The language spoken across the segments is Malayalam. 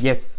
യെസ്,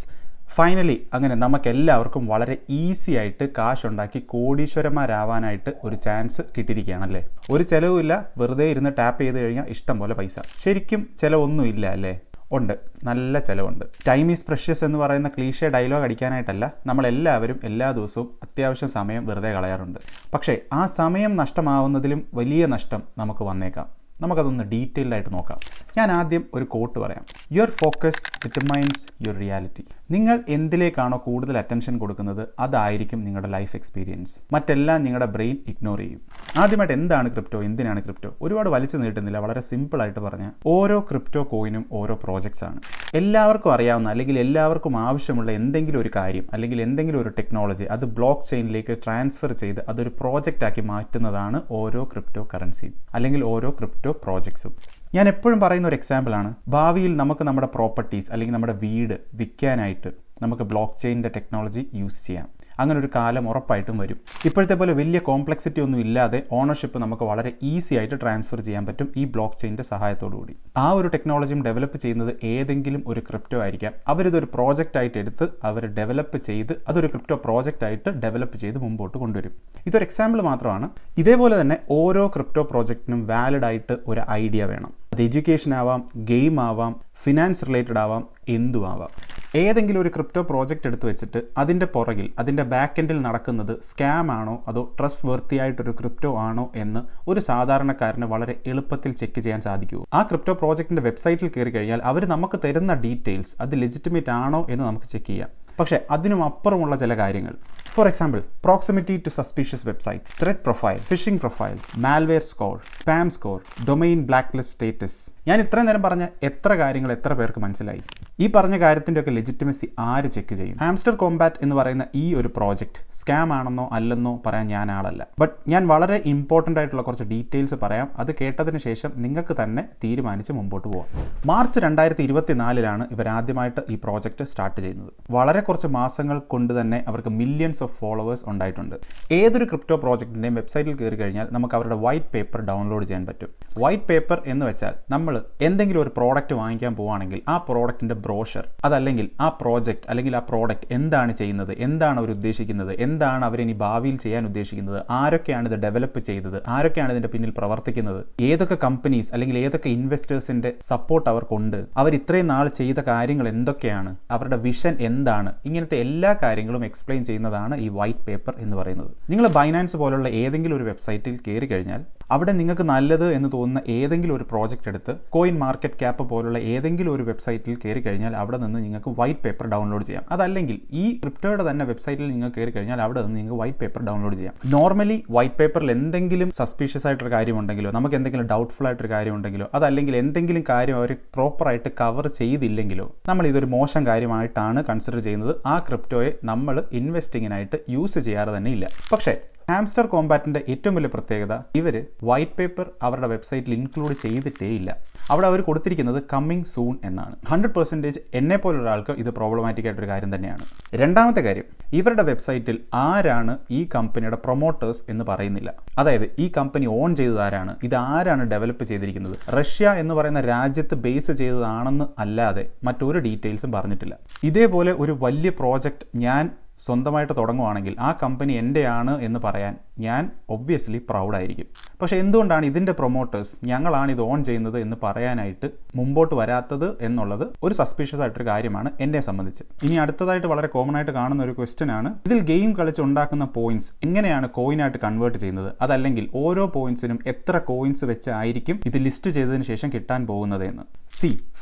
ഫൈനലി അങ്ങനെ നമുക്കെല്ലാവർക്കും വളരെ ഈസി ആയിട്ട് കാശുണ്ടാക്കി കോടീശ്വരന്മാരാവാനായിട്ട് ഒരു ചാൻസ് കിട്ടിയിരിക്കുകയാണല്ലേ. ഒരു ചിലവുമില്ല, വെറുതെ ഇരുന്ന് ടാപ്പ് ചെയ്ത് കഴിഞ്ഞാൽ ഇഷ്ടം പോലെ പൈസ. ശരിക്കും ചിലവൊന്നും ഇല്ല അല്ലേ? ഉണ്ട്, നല്ല ചിലവുണ്ട്. ടൈം ഈസ് പ്രഷ്യസ് എന്ന് പറയുന്ന ക്ലീഷേ ഡയലോഗ് അടിക്കാനായിട്ടല്ല, നമ്മളെല്ലാവരും എല്ലാ ദിവസവും അത്യാവശ്യം സമയം വെറുതെ കളയാറുണ്ട്. പക്ഷേ ആ സമയം നഷ്ടമാവുന്നതിലും വലിയ നഷ്ടം നമുക്ക് വന്നേക്കാം. നമുക്കതൊന്ന് ഡീറ്റെയിൽഡ് ആയിട്ട് നോക്കാം. ഞാൻ ആദ്യം ഒരു കോട്ട് പറയാം. Your focus determines your reality. നിങ്ങൾ എന്തിലേക്കാണോ കൂടുതൽ അറ്റൻഷൻ കൊടുക്കുന്നത് അതായിരിക്കും നിങ്ങളുടെ ലൈഫ് എക്സ്പീരിയൻസ്. മറ്റെല്ലാം നിങ്ങളുടെ ബ്രെയിൻ ഇഗ്നോർ ചെയ്യും. ആദ്യമായിട്ട് എന്താണ് ക്രിപ്റ്റോ, എന്തിനാണ് ക്രിപ്റ്റോ? ഒരുപാട് വലിച്ചു നീട്ടുന്നില്ല, വളരെ സിമ്പിളായിട്ട് പറഞ്ഞാൽ ഓരോ ക്രിപ്റ്റോ കോയിനും ഓരോ പ്രോജക്ട്സ് ആണ്. എല്ലാവർക്കും അറിയാവുന്ന അല്ലെങ്കിൽ എല്ലാവർക്കും ആവശ്യമുള്ള എന്തെങ്കിലും ഒരു കാര്യം അല്ലെങ്കിൽ എന്തെങ്കിലും ഒരു ടെക്നോളജി അത് ബ്ലോക്ക് ചെയിനിലേക്ക് ട്രാൻസ്ഫർ ചെയ്ത് അതൊരു പ്രോജക്റ്റാക്കി മാറ്റുന്നതാണ് ഓരോ ക്രിപ്റ്റോ കറൻസിയും അല്ലെങ്കിൽ ഓരോ ക്രിപ്റ്റോ പ്രോജക്ട്സും. ഞാൻ എപ്പോഴും പറയുന്ന ഒരു എക്സാമ്പിളാണ്, ഭാവിയിൽ നമുക്ക് നമ്മുടെ പ്രോപ്പർട്ടീസ് അല്ലെങ്കിൽ നമ്മുടെ വീട് വിൽക്കാനായിട്ട് നമുക്ക് ബ്ലോക്ക് ചെയിനിൻ്റെ ടെക്നോളജി യൂസ് ചെയ്യാം. അങ്ങനെ ഒരു കാലം ഉറപ്പായിട്ടും വരും. ഇപ്പോഴത്തെ പോലെ വലിയ കോംപ്ലക്സിറ്റി ഒന്നും ഇല്ലാതെ ഓണർഷിപ്പ് നമുക്ക് വളരെ ഈസി ആയിട്ട് ട്രാൻസ്ഫർ ചെയ്യാൻ പറ്റും ഈ ബ്ലോക്ക് ചെയിൻ്റെ സഹായത്തോടു കൂടി. ആ ഒരു ടെക്നോളജിയും ഡെവലപ്പ് ചെയ്യുന്നത് ഏതെങ്കിലും ഒരു ക്രിപ്റ്റോ ആയിരിക്കാം. അവരിതൊരു പ്രോജക്റ്റ് ആയിട്ട് എടുത്ത് അവർ ഡെവലപ്പ് ചെയ്ത് അതൊരു ക്രിപ്റ്റോ പ്രോജക്റ്റ് ആയിട്ട് ഡെവലപ്പ് ചെയ്ത് മുമ്പോട്ട് കൊണ്ടുവരും. ഇതൊരു എക്സാമ്പിൾ മാത്രമാണ്. ഇതേപോലെ തന്നെ ഓരോ ക്രിപ്റ്റോ പ്രോജക്റ്റിനും വാലിഡ് ആയിട്ട് ഒരു ഐഡിയ വേണം. അത് എഡ്യൂക്കേഷൻ ആവാം, ഗെയിം ആവാം, ഫിനാൻസ് റിലേറ്റഡ് ആവാം, എന്തുമാവാം. ഏതെങ്കിലും ഒരു ക്രിപ്റ്റോ പ്രോജക്റ്റ് എടുത്ത് വെച്ചിട്ട് അതിൻ്റെ പുറകിൽ അതിൻ്റെ ബാക്ക് എൻഡിൽ നടക്കുന്നത് സ്കാം ആണോ അതോ ട്രസ്റ്റ് വർത്തി ആയിട്ടൊരു ക്രിപ്റ്റോ ആണോ എന്ന് ഒരു സാധാരണക്കാരന് വളരെ എളുപ്പത്തിൽ ചെക്ക് ചെയ്യാൻ സാധിക്കുമോ? ആ ക്രിപ്റ്റോ പ്രോജക്റ്റിൻ്റെ വെബ്സൈറ്റിൽ കയറി കഴിഞ്ഞാൽ അവർ നമുക്ക് തരുന്ന ഡീറ്റെയിൽസ് അത് ലെജിറ്റിമേറ്റ് ആണോ എന്ന് നമുക്ക് ചെക്ക് ചെയ്യാം. പക്ഷേ അതിനും അപ്പുറമുള്ള ചില കാര്യങ്ങൾ, for example proximity to suspicious websites, threat profile, phishing profile, malware score, spam score, domain black list status. ഞാൻ ഇത്രയും നേരം പറഞ്ഞ എത്ര കാര്യങ്ങൾ എത്ര പേർക്ക് മനസ്സിലായി? ഈ പറഞ്ഞ കാര്യത്തിൻ്റെയൊക്കെ ലെജിറ്റിമസി ആര് ചെക്ക് ചെയ്യും? ഹാംസ്റ്റർ കോംബാറ്റ് എന്ന് പറയുന്ന ഈ ഒരു പ്രോജക്റ്റ് സ്കാം ആണെന്നോ അല്ലെന്നോ പറയാൻ ഞാൻ ആളല്ല. ബട്ട് ഞാൻ വളരെ ഇമ്പോർട്ടൻ്റ് ആയിട്ടുള്ള കുറച്ച് ഡീറ്റെയിൽസ് പറയാം. അത് കേട്ടതിന് ശേഷം നിങ്ങൾക്ക് തന്നെ തീരുമാനിച്ച് മുമ്പോട്ട് പോകാം. മാർച്ച് 2024 ഇവരാദ്യമായിട്ട് ഈ പ്രോജക്റ്റ് സ്റ്റാർട്ട് ചെയ്യുന്നത്. വളരെ കുറച്ച് മാസങ്ങൾ കൊണ്ട് തന്നെ അവർക്ക് മില്യൺസ് ഓഫ് ഫോളോവേഴ്സ് ഉണ്ടായിട്ടുണ്ട്. ഏതൊരു ക്രിപ്റ്റോ പ്രോജക്റ്റിൻ്റെയും വെബ്സൈറ്റിൽ കയറി കഴിഞ്ഞാൽ നമുക്ക് അവരുടെ വൈറ്റ് പേപ്പർ ഡൗൺലോഡ് ചെയ്യാൻ പറ്റും. വൈറ്റ് പേപ്പർ എന്ന് വെച്ചാൽ നമ്മൾ എന്തെങ്കിലും ഒരു പ്രോഡക്റ്റ് വാങ്ങിക്കാൻ പോവുകയാണെങ്കിൽ ആ പ്രോഡക്റ്റിൻ്റെ ബ്രോഷർ, അതല്ലെങ്കിൽ ആ പ്രോജക്റ്റ് അല്ലെങ്കിൽ ആ പ്രോഡക്റ്റ് എന്താണ് ചെയ്യുന്നത്, എന്താണ് അവർ ഉദ്ദേശിക്കുന്നത്, എന്താണ് അവരിനി ഭാവിയിൽ ചെയ്യാൻ ഉദ്ദേശിക്കുന്നത്, ആരൊക്കെയാണ് ഇത് ഡെവലപ്പ് ചെയ്തത്, ആരൊക്കെയാണ് ഇതിൻ്റെ പിന്നിൽ പ്രവർത്തിക്കുന്നത്, ഏതൊക്കെ കമ്പനീസ് അല്ലെങ്കിൽ ഏതൊക്കെ ഇൻവെസ്റ്റേഴ്സിൻ്റെ സപ്പോർട്ട് അവർക്കുണ്ട്, അവർ ഇത്രയും നാൾ ചെയ്ത കാര്യങ്ങൾ എന്തൊക്കെയാണ്, അവരുടെ വിഷൻ എന്താണ്, ഇങ്ങനത്തെ എല്ലാ കാര്യങ്ങളും എക്സ്പ്ലെയിൻ ചെയ്യുന്നതാണ് ഈ വൈറ്റ് പേപ്പർ എന്ന് പറയുന്നത്. നിങ്ങൾ ബൈനാൻസ് പോലുള്ള ഏതെങ്കിലും ഒരു വെബ്സൈറ്റിൽ കയറി കഴിഞ്ഞാൽ അവിടെ നിങ്ങൾക്ക് നല്ലത് എന്ന് തോന്നുന്ന ഏതെങ്കിലും ഒരു പ്രോജക്റ്റ് എടുത്ത് കോയിൻ മാർക്കറ്റ് ക്യാപ്പ് പോലുള്ള ഏതെങ്കിലും ഒരു വെബ്സൈറ്റിൽ കയറി കഴിഞ്ഞാൽ അവിടെ നിന്ന് നിങ്ങൾക്ക് വൈറ്റ് പേപ്പർ ഡൗൺലോഡ് ചെയ്യാം. അതല്ലെങ്കിൽ ഈ ക്രിപ്റ്റോയുടെ തന്നെ വെബ്സൈറ്റിൽ നിങ്ങൾ കയറി കഴിഞ്ഞാൽ അവിടെ നിന്ന് നിങ്ങൾക്ക് വൈറ്റ് പേപ്പർ ഡൗൺലോഡ് ചെയ്യാം. നോർമലി വൈറ്റ് പേപ്പറിൽ എന്തെങ്കിലും സസ്പീഷ്യസ് ആയിട്ടൊരു കാര്യമുണ്ടെങ്കിലോ നമുക്ക് എന്തെങ്കിലും ഡൗട്ട്ഫുൾ ആയിട്ടൊരു കാര്യമുണ്ടെങ്കിലോ അതല്ലെങ്കിൽ എന്തെങ്കിലും കാര്യം അവർ പ്രോപ്പറായിട്ട് കവർ ചെയ്തില്ലെങ്കിലോ നമ്മൾ ഇതൊരു മോശം കാര്യമായിട്ടാണ് കൺസിഡർ ചെയ്യുന്നത്. ആ ക്രിപ്റ്റോയെ നമ്മൾ ഇൻവെസ്റ്റിങ്ങിനായിട്ട് യൂസ് ചെയ്യാറ് തന്നെ ഇല്ല. പക്ഷേ ഹാംസ്റ്റർ കോംബാറ്റിൻ്റെ ഏറ്റവും വലിയ പ്രത്യേകത, ഇവർ വൈറ്റ് പേപ്പർ അവരുടെ വെബ്സൈറ്റിൽ ഇൻക്ലൂഡ് ചെയ്തിട്ടേ ഇല്ല. അവിടെ അവർ കൊടുത്തിരിക്കുന്നത് കമ്മിങ് സൂൺ എന്നാണ്. 100% എന്നെ പോലൊരാൾക്ക് ഇത് പ്രോബ്ലമാറ്റിക് ആയിട്ടൊരു കാര്യം തന്നെയാണ്. രണ്ടാമത്തെ കാര്യം, ഇവരുടെ വെബ്സൈറ്റിൽ ആരാണ് ഈ കമ്പനിയുടെ പ്രൊമോട്ടേഴ്സ് എന്ന് പറയുന്നില്ല. അതായത് ഈ കമ്പനി ഓൺ ചെയ്തത് ആരാണ്, ഇത് ആരാണ് ഡെവലപ്പ് ചെയ്തിരിക്കുന്നത്, റഷ്യ എന്ന് പറയുന്ന രാജ്യത്ത് ബേസ് ചെയ്തതാണെന്ന് അല്ലാതെ മറ്റൊരു ഡീറ്റെയിൽസും പറഞ്ഞിട്ടില്ല. ഇതേപോലെ ഒരു വലിയ പ്രോജക്റ്റ് ഞാൻ സ്വന്തമായിട്ട് തുടങ്ങുവാണെങ്കിൽ ആ കമ്പനി എൻ്റെയാണ് എന്ന് പറയാൻ ഞാൻ ഒബ്വിയസ്ലി പ്രൗഡായിരിക്കും. പക്ഷേ എന്തുകൊണ്ടാണ് ഇതിൻ്റെ പ്രൊമോട്ടേഴ്സ് ഞങ്ങളാണ് ഇത് ഓൺ ചെയ്യുന്നത് എന്ന് പറയാനായിട്ട് മുമ്പോട്ട് വരാത്തത് എന്നുള്ളത് ഒരു സസ്പീഷ്യസ് ആയിട്ടൊരു കാര്യമാണ് എന്നെ സംബന്ധിച്ച്. ഇനി അടുത്തതായിട്ട് വളരെ കോമൺ ആയിട്ട് കാണുന്ന ഒരു ക്വസ്റ്റ്യൻ ആണ്, ഇതിൽ ഗെയിം കളിച്ച് ഉണ്ടാക്കുന്ന പോയിന്റ്സ് എങ്ങനെയാണ് കോയിനായിട്ട് കൺവേർട്ട് ചെയ്യുന്നത്, അതല്ലെങ്കിൽ ഓരോ പോയിന്റ്സിനും എത്ര കോയിൻസ് വെച്ചായിരിക്കും ഇത് ലിസ്റ്റ് ചെയ്തതിന് ശേഷം കിട്ടാൻ പോകുന്നത് എന്ന്.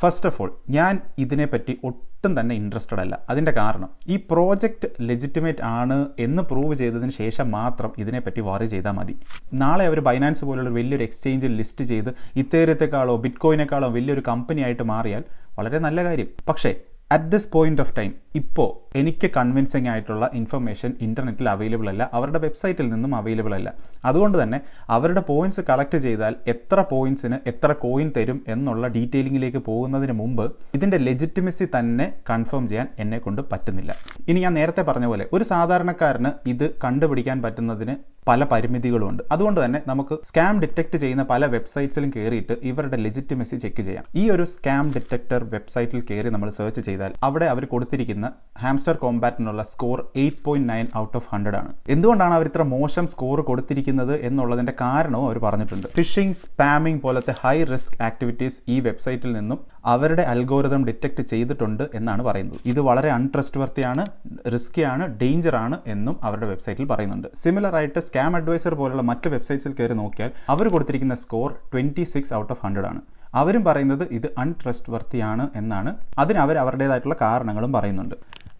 ഫസ്റ്റ് ഓഫ് ഓൾ ഞാൻ ഇതിനെപ്പറ്റി ഒട്ടും തന്നെ ഇൻട്രസ്റ്റഡ് അല്ല. അതിൻ്റെ കാരണം ഈ പ്രോജക്റ്റ് ലെജിറ്റിമേറ്റ് ആണ് എന്ന് പ്രൂവ് ചെയ്തതിന് ശേഷം മാത്രം ഇതിനെപ്പറ്റി വറി ചെയ്താൽ മതി. നാളെ അവർ ബൈനാൻസ് പോലുള്ള വലിയൊരു എക്സ്ചേഞ്ചിൽ ലിസ്റ്റ് ചെയ്ത് ഇത്തേരത്തെക്കാളോ ബിറ്റ്കോയിനേക്കാളോ വലിയൊരു കമ്പനി ആയിട്ട് മാറിയാൽ വളരെ നല്ല കാര്യം. പക്ഷേ at this point of time ഇപ്പോൾ എനിക്ക് കൺവിൻസിങ് ആയിട്ടുള്ള ഇൻഫർമേഷൻ ഇൻ്റർനെറ്റിൽ അവൈലബിൾ അല്ല, അവരുടെ വെബ്സൈറ്റിൽ നിന്നും അവൈലബിൾ അല്ല. അതുകൊണ്ട് തന്നെ അവരുടെ പോയിന്റ്സ് കളക്ട് ചെയ്താൽ എത്ര പോയിന്റ്സിന് എത്ര കോയിൻ തരും എന്നുള്ള ഡീറ്റെയിലിങ്ങിലേക്ക് പോകുന്നതിന് മുമ്പ് ഇതിൻ്റെ ലെജിറ്റിമസി തന്നെ കൺഫേം ചെയ്യാൻ എന്നെ കൊണ്ട് പറ്റുന്നില്ല. ഇനി ഞാൻ നേരത്തെ പറഞ്ഞ പോലെ ഒരു സാധാരണക്കാരന് ഇത് കണ്ടുപിടിക്കാൻ പറ്റുന്നതിന് പല പരിമിതികളുമുണ്ട്. അതുകൊണ്ട് തന്നെ നമുക്ക് സ്കാം ഡിറ്റക്ട് ചെയ്യുന്ന പല വെബ്സൈറ്റ്സിലും കയറിയിട്ട് ഇവരുടെ ലെജിറ്റിമസി ചെക്ക് ചെയ്യാം. ഈ ഒരു സ്കാം ഡിറ്റക്ടർ വെബ്സൈറ്റിൽ കയറി നമ്മൾ സെർച്ച് ചെയ്താൽ അവിടെ അവർ കൊടുത്തിരിക്കുന്ന ഹാംസ്റ്റർ കോംബാറ്റിനുള്ള സ്കോർ 8.9 ഔട്ട് ഓഫ് 100 ആണ്. എന്തുകൊണ്ടാണ് അവർ ഇത്ര മോശം സ്കോർ കൊടുത്തിരിക്കുന്നത് എന്നുള്ളതിന്റെ കാരണവും അവർ പറഞ്ഞിട്ടുണ്ട്. ഫിഷിംഗ്, സ്പാമിംഗ് പോലത്തെ ഹൈ റിസ്ക് ആക്ടിവിറ്റീസ് ഈ വെബ്സൈറ്റിൽ നിന്നും അവരുടെ അൽഗോരിതം ഡിറ്റക്ട് ചെയ്തിട്ടുണ്ട് എന്നാണ് പറയുന്നത്. ഇത് വളരെ അൺട്രസ്റ്റ് വർത്തിയാണ്, റിസ്കിയാണ്, ഡേഞ്ചർ ആണ് എന്നും അവരുടെ വെബ്സൈറ്റിൽ പറയുന്നുണ്ട്. സിമിലർ ആയിട്ട് സ്കാം അഡ്വൈസർ പോലുള്ള മറ്റ് വെബ്സൈറ്റ്സിൽ കയറി നോക്കിയാൽ അവർ കൊടുത്തിരിക്കുന്ന സ്കോർ 26 ഔട്ട് ഓഫ് 100 ആണ്. അവരും പറയുന്നത് ഇത് അൺട്രസ്റ്റ് വർത്തിയാണ് എന്നാണ്. അതിന് അവർ അവരുടേതായിട്ടുള്ള കാരണങ്ങളും പറയുന്നുണ്ട്.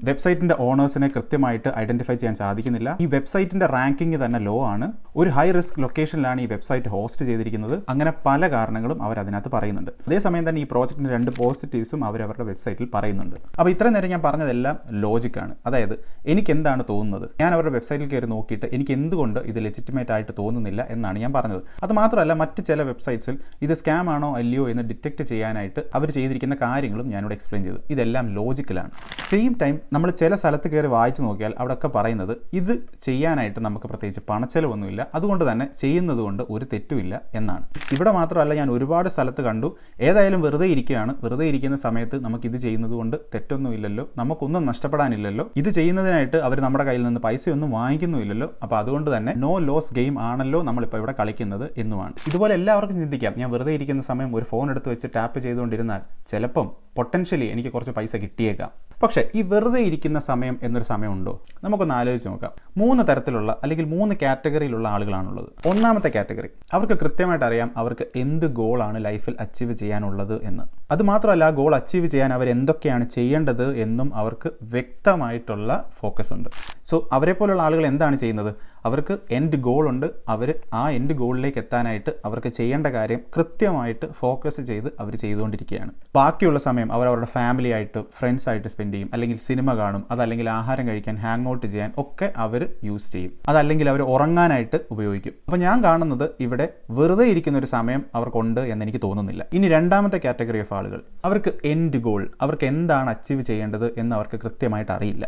വെബ്സൈറ്റിന്റെ ഓണേഴ്സിനെ കൃത്യമായിട്ട് ഐഡന്റിഫൈ ചെയ്യാൻ സാധിക്കുന്നില്ല. ഈ വെബ്സൈറ്റിന്റെ റാങ്കിങ് തന്നെ ലോ ആണ്. ഒരു ഹൈ റിസ്ക് ലൊക്കേഷനിലാണ് ഈ വെബ്സൈറ്റ് ഹോസ്റ്റ് ചെയ്തിരിക്കുന്നത്. അങ്ങനെ പല കാരണങ്ങളും അവർ അതിനകത്ത് പറയുന്നുണ്ട്. അതേസമയം തന്നെ ഈ പ്രോജക്റ്റിന്റെ 2 പോസിറ്റീവ്സും അവരവരുടെ വെബ്സൈറ്റിൽ പറയുന്നുണ്ട്. അപ്പോൾ ഇത്രയും നേരം ഞാൻ പറഞ്ഞതെല്ലാം ലോജിക്കാണ്. അതായത് എനിക്ക് എന്താണ് തോന്നുന്നത്, ഞാൻ അവരുടെ വെബ്സൈറ്റിൽ കയറി നോക്കിയിട്ട് എനിക്ക് എന്തുകൊണ്ട് ഇത് ലെജിറ്റിമേറ്റ് ആയിട്ട് തോന്നുന്നില്ല എന്നാണ് ഞാൻ പറഞ്ഞത്. അത് മാത്രമല്ല, മറ്റ് ചില വെബ്സൈറ്റ്സിൽ ഇത് സ്കാം ആണോ അല്ലയോ എന്ന് ഡിറ്റക്ട് ചെയ്യാനായിട്ട് അവർ ചെയ്തിരിക്കുന്ന കാര്യങ്ങളും ഞാനിവിടെ എക്സ്പ്ലെയിൻ ചെയ്തു. ഇതെല്ലാം ലോജിക്കലാണ്. സെയിം ടൈം നമ്മൾ ചില സ്ഥലത്ത് കയറി വായിച്ചു നോക്കിയാൽ അവിടെയൊക്കെ പറയുന്നത് ഇത് ചെയ്യാനായിട്ട് നമുക്ക് പ്രത്യേകിച്ച് പണച്ചെലവൊന്നുമില്ല, അതുകൊണ്ട് തന്നെ ചെയ്യുന്നത് കൊണ്ട് ഒരു തെറ്റുമില്ല എന്നാണ്. ഇവിടെ മാത്രമല്ല, ഞാൻ ഒരുപാട് സ്ഥലത്ത് കണ്ടു. ഏതായാലും വെറുതെ ഇരിക്കുകയാണ്, വെറുതെ ഇരിക്കുന്ന സമയത്ത് നമുക്ക് ഇത് ചെയ്യുന്നത് കൊണ്ട് തെറ്റൊന്നുമില്ലല്ലോ, നമുക്കൊന്നും നഷ്ടപ്പെടാനില്ലല്ലോ, ഇത് ചെയ്യുന്നതിനായിട്ട് അവർ നമ്മുടെ കയ്യിൽ നിന്ന് പൈസയൊന്നും വാങ്ങിക്കുന്നുമില്ലല്ലോ, അപ്പോൾ അതുകൊണ്ട് തന്നെ നോ ലോസ് ഗെയിം ആണല്ലോ നമ്മളിപ്പോൾ ഇവിടെ കളിക്കുന്നത് എന്നുമാണ്. ഇതുപോലെ എല്ലാവർക്കും ചിന്തിക്കാം, ഞാൻ വെറുതെ ഇരിക്കുന്ന സമയം ഒരു ഫോൺ എടുത്ത് വെച്ച് ടാപ്പ് ചെയ്തുകൊണ്ടിരുന്നാൽ ചിലപ്പം പൊട്ടൻഷ്യലി എനിക്ക് കുറച്ച് പൈസ കിട്ടിയേക്കാം. പക്ഷേ ഈ വെറുതെ ഇരിക്കുന്ന സമയം എന്നൊരു സമയമുണ്ടോ? നമുക്കൊന്ന് ആലോചിച്ച് നോക്കാം. 3 തരത്തിലുള്ള അല്ലെങ്കിൽ 3 കാറ്റഗറിയിലുള്ള ആളുകളാണുള്ളത്. ഒന്നാമത്തെ കാറ്റഗറി, അവർക്ക് കൃത്യമായിട്ട് അറിയാം അവർക്ക് എന്ത് ഗോളാണ് ലൈഫിൽ അച്ചീവ് ചെയ്യാനുള്ളത് എന്ന്. അതുമാത്രമല്ല, ആ ഗോൾ അച്ചീവ് ചെയ്യാൻ അവർ എന്തൊക്കെയാണ് ചെയ്യേണ്ടത് എന്നും അവർക്ക് വ്യക്തമായിട്ടുള്ള ഫോക്കസ് ഉണ്ട്. സോ അവരെ പോലുള്ള ആളുകൾ എന്താണ് ചെയ്യുന്നത്? അവർക്ക് എൻഡ് ഗോൾ ഉണ്ട്. അവർ ആ എൻഡ് ഗോളിലേക്ക് എത്താനായിട്ട് അവർക്ക് ചെയ്യേണ്ട കാര്യം കൃത്യമായിട്ട് ഫോക്കസ് ചെയ്ത് അവർ ചെയ്തുകൊണ്ടിരിക്കുകയാണ്. ബാക്കിയുള്ള സമയം അവർ അവരുടെ ഫാമിലി ആയിട്ട്, ഫ്രണ്ട്സ് ആയിട്ട് സ്പെൻഡ് ചെയ്യും, അല്ലെങ്കിൽ സിനിമ കാണും, അതല്ലെങ്കിൽ ആഹാരം കഴിക്കാൻ, ഹാങ് ഔട്ട് ചെയ്യാൻ ഒക്കെ അവർ യൂസ് ചെയ്യും. അതല്ലെങ്കിൽ അവർ ഉറങ്ങാനായിട്ട് ഉപയോഗിക്കും. അപ്പോൾ ഞാൻ കാണുന്നത് ഇവിടെ വെറുതെ ഇരിക്കുന്ന ഒരു സമയം അവർക്കുണ്ട് എന്ന് എനിക്ക് തോന്നുന്നില്ല. ഇനി രണ്ടാമത്തെ കാറ്റഗറി ഓഫ് ആളുകൾ, അവർക്ക് എൻഡ് ഗോൾ, അവർക്ക് എന്താണ് അച്ചീവ് ചെയ്യേണ്ടത് എന്ന് അവർക്ക് കൃത്യമായിട്ട് അറിയില്ല.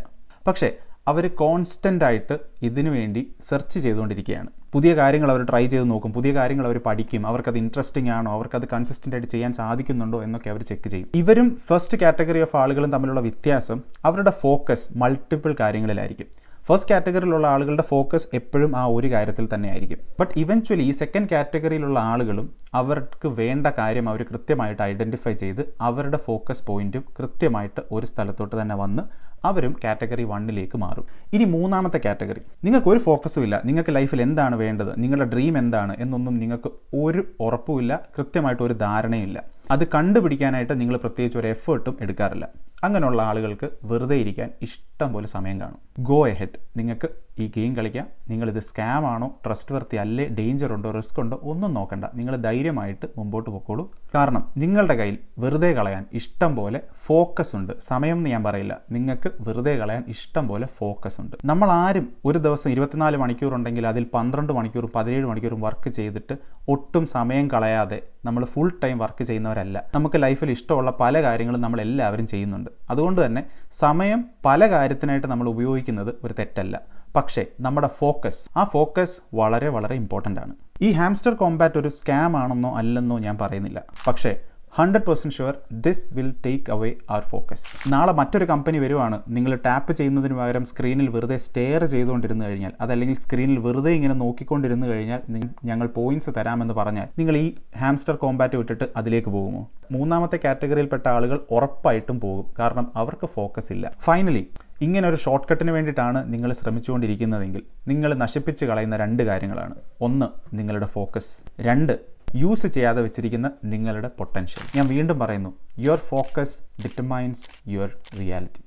പക്ഷേ അവർ കോൺസ്റ്റൻ്റ് ആയിട്ട് ഇതിനു വേണ്ടി സെർച്ച് ചെയ്തുകൊണ്ടിരിക്കുകയാണ്. പുതിയ കാര്യങ്ങൾ അവർ ട്രൈ ചെയ്ത് നോക്കും, പുതിയ കാര്യങ്ങൾ അവർ പഠിക്കും, അവർക്കത് ഇൻട്രസ്റ്റിംഗ് ആണോ, അവർക്കത് കൺസിസ്റ്റൻ്റ് ആയിട്ട് ചെയ്യാൻ സാധിക്കുന്നുണ്ടോ എന്നൊക്കെ അവർ ചെക്ക് ചെയ്യും. ഇവരും ഫസ്റ്റ് കാറ്റഗറി ഓഫ് ആളുകളും തമ്മിലുള്ള വ്യത്യാസം അവരുടെ ഫോക്കസ് മൾട്ടിപ്പിൾ കാര്യങ്ങളിലായിരിക്കും. ഫസ്റ്റ് കാറ്റഗറിയിലുള്ള ആളുകളുടെ ഫോക്കസ് എപ്പോഴും ആ ഒരു കാര്യത്തിൽ തന്നെ ആയിരിക്കും. ബട്ട് ഇവൻച്വലി ഈ സെക്കൻഡ് കാറ്റഗറിയിലുള്ള ആളുകളും അവർക്ക് വേണ്ട കാര്യം അവർ കൃത്യമായിട്ട് ഐഡൻറ്റിഫൈ ചെയ്ത് അവരുടെ ഫോക്കസ് പോയിന്റും കൃത്യമായിട്ട് ഒരു സ്ഥലത്തോട്ട് തന്നെ വന്ന് അവരും കാറ്റഗറി 1ലേക്ക് മാറും. ഇനി മൂന്നാമത്തെ കാറ്റഗറി, നിങ്ങൾക്ക് ഒരു ഫോക്കസും ഇല്ല, നിങ്ങൾക്ക് ലൈഫിൽ എന്താണ് വേണ്ടത്, നിങ്ങളുടെ ഡ്രീം എന്താണ് എന്നൊന്നും നിങ്ങൾക്ക് ഒരു ഉറപ്പുമില്ല, കൃത്യമായിട്ട് ഒരു ധാരണയില്ല. അത് കണ്ടുപിടിക്കാനായിട്ട് നിങ്ങൾ പ്രത്യേകിച്ച് ഒരു എഫേർട്ടും എടുക്കാറില്ല. അങ്ങനെയുള്ള ആളുകൾക്ക് വെറുതെ ഇരിക്കാൻ ഇഷ്ടം പോലെ സമയം കാണും. ഗോ എഹെഡ്, നിങ്ങൾക്ക് ഈ ഗെയിം കളിക്കാം. നിങ്ങളിത് സ്കാം ആണോ, ട്രസ്റ്റ് വർത്തി അല്ലേ, ഡേഞ്ചർ ഉണ്ടോ, റിസ്ക് ഉണ്ടോ, ഒന്നും നോക്കണ്ട. നിങ്ങൾ ധൈര്യമായിട്ട് മുമ്പോട്ട് പോയിക്കോളൂ. കാരണം നിങ്ങളുടെ കയ്യിൽ വെറുതെ കളയാൻ ഇഷ്ടം പോലെ ഫോക്കസ് ഉണ്ട്. സമയം എന്ന് ഞാൻ പറയില്ല, നിങ്ങൾക്ക് വെറുതെ കളയാൻ ഇഷ്ടം പോലെ ഫോക്കസ് ഉണ്ട്. നമ്മൾ ആരും ഒരു ദിവസം 24 മണിക്കൂർ ഉണ്ടെങ്കിൽ അതിൽ 12 മണിക്കൂറും 17 മണിക്കൂറും വർക്ക് ചെയ്തിട്ട് ഒട്ടും സമയം കളയാതെ നമ്മൾ ഫുൾ ടൈം വർക്ക് ചെയ്യുന്നവരല്ല. നമുക്ക് ലൈഫിൽ ഇഷ്ടമുള്ള പല കാര്യങ്ങളും നമ്മൾ എല്ലാവരും ചെയ്യുന്നുണ്ട്. അതുകൊണ്ട് തന്നെ സമയം പല കാര്യത്തിനായിട്ട് നമ്മൾ ഉപയോഗിക്കുന്നത് ഒരു തെറ്റല്ല. പക്ഷേ നമ്മുടെ ഫോക്കസ്, ആ ഫോക്കസ് വളരെ വളരെ ഇമ്പോർട്ടൻ്റ് ആണ്. ഈ ഹാംസ്റ്റർ കോംബാറ്റ് ഒരു സ്കാം ആണെന്നോ അല്ലെന്നോ ഞാൻ പറയുന്നില്ല. പക്ഷേ 100% sure this will take away our focus. നാളെ മറ്റൊരു കമ്പനി വരുവാണ്, നിങ്ങൾ ടാപ്പ് ചെയ്യുന്നതിന് പകരം സ്ക്രീനിൽ വെറുതെ സ്റ്റെയർ ചെയ്തുകൊണ്ടിരുന്നു കഴിഞ്ഞാൽ, അതല്ലെങ്കിൽ സ്ക്രീനിൽ വെറുതെ ഇങ്ങനെ നോക്കിക്കൊണ്ടിരുന്നു കഴിഞ്ഞാൽ ഞങ്ങൾ പോയിന്റ്സ് തരാമെന്ന് പറഞ്ഞാൽ നിങ്ങൾ ഈ ഹാംസ്റ്റർ കോംബാറ്റ് വിട്ടിട്ട് അതിലേക്ക് പോകുമോ? മൂന്നാമത്തെ കാറ്റഗറിയിൽപ്പെട്ട ആളുകൾ ഉറപ്പായിട്ടും പോകും. കാരണം അവർക്ക് ഫോക്കസ് ഇല്ല. ഫൈനലി, ഇങ്ങനെ ഒരു ഷോർട്ട് കട്ടിന് വേണ്ടിയിട്ടാണ് നിങ്ങൾ ശ്രമിച്ചുകൊണ്ടിരിക്കുന്നതെങ്കിൽ നിങ്ങൾ നശിപ്പിച്ച് കളയുന്ന 2 കാര്യങ്ങളാണ്. 1, നിങ്ങളുടെ ഫോക്കസ്. 2, യൂസ് ചെയ്യാതെ വെച്ചിരിക്കുന്ന നിങ്ങളുടെ പൊട്ടൻഷ്യൽ. ഞാൻ വീണ്ടും പറയുന്നു, your focus determines your reality.